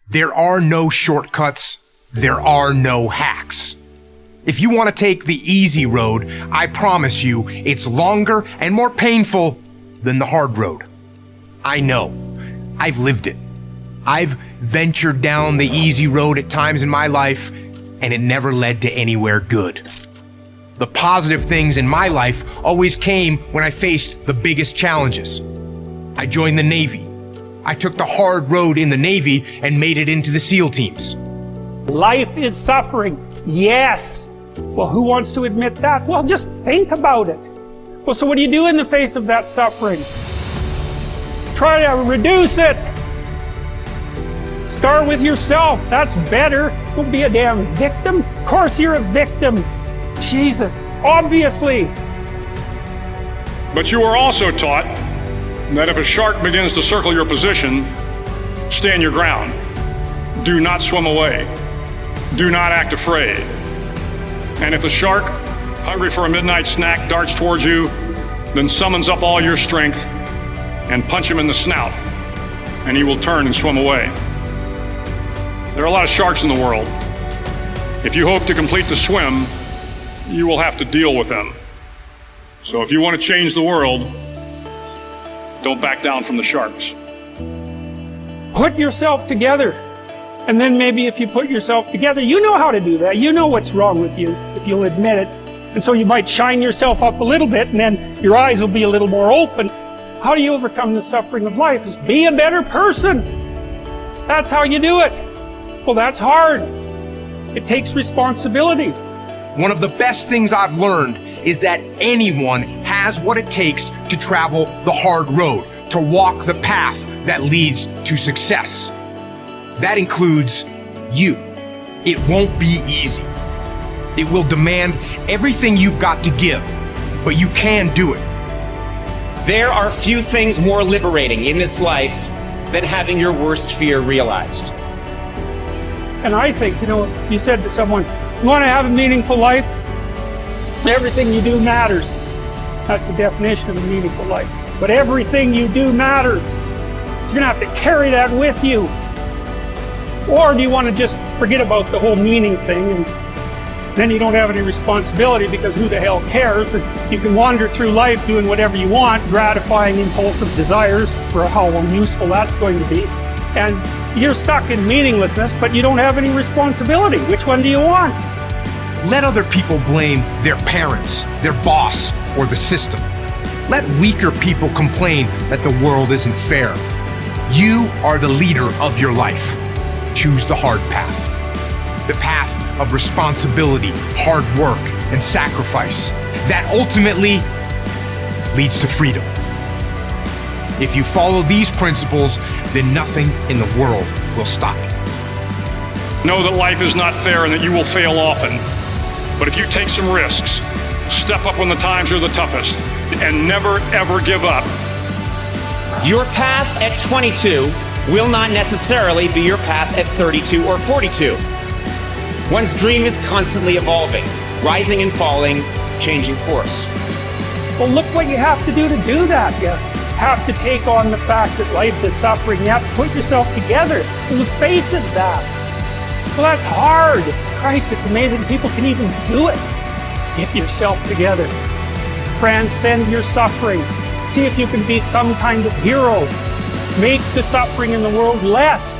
There are no shortcuts. There are no hacks. If you want to take the easy road, I promise you it's longer and more painful than the hard road. I know. I've lived it. I've ventured down the easy road at times in my life, and it never led to anywhere good. The positive things in my life always came when I faced the biggest challenges. I joined the Navy. I took the hard road in the Navy and made it into the SEAL teams. Life is suffering. Yes. Well, who wants to admit that? Well, just think about it. Well, so what do you do in the face of that suffering? Try to reduce it. Start with yourself. That's better. Don't be a damn victim. Of course you're a victim. Jesus, obviously. But you are also taught that if a shark begins to circle your position, stand your ground. Do not swim away. Do not act afraid. And if the shark, hungry for a midnight snack, darts towards you, then summons up all your strength and punch him in the snout, and he will turn and swim away. There are a lot of sharks in the world. If you hope to complete the swim, you will have to deal with them. So if you want to change the world, don't back down from the sharks. Put yourself together. And then maybe if you put yourself together, you know how to do that. You know what's wrong with you, if you'll admit it. And so you might shine yourself up a little bit, and then your eyes will be a little more open. How do you overcome the suffering of life? Is be a better person. That's how you do it. Well, that's hard. It takes responsibility. One of the best things I've learned is that anyone has what it takes to travel the hard road, to walk the path that leads to success. That includes you. It won't be easy. It will demand everything you've got to give, but you can do it. There are few things more liberating in this life than having your worst fear realized. And I think, if you said to someone, you want to have a meaningful life? Everything you do matters. That's the definition of a meaningful life. But everything you do matters. You're going to have to carry that with you. Or do you want to just forget about the whole meaning thing, and then you don't have any responsibility because who the hell cares? And you can wander through life doing whatever you want, gratifying impulsive desires for how useful that's going to be. And you're stuck in meaninglessness, but you don't have any responsibility. Which one do you want? Let other people blame their parents, their boss, or the system. Let weaker people complain that the world isn't fair. You are the leader of your life. Choose the hard path. The path of responsibility, hard work, and sacrifice that ultimately leads to freedom. If you follow these principles, then nothing in the world will stop you. Know that life is not fair and that you will fail often. But if you take some risks, step up when the times are the toughest, and never ever give up. Your path at 22 will not necessarily be your path at 32 or 42. One's dream is constantly evolving, rising and falling, changing course. Well, look what you have to do that. You have to take on the fact that life is suffering. You have to put yourself together in the face of that. Well, that's hard. Christ, it's amazing people can even do it. Get yourself together. Transcend your suffering. See if you can be some kind of hero. Make the suffering in the world less.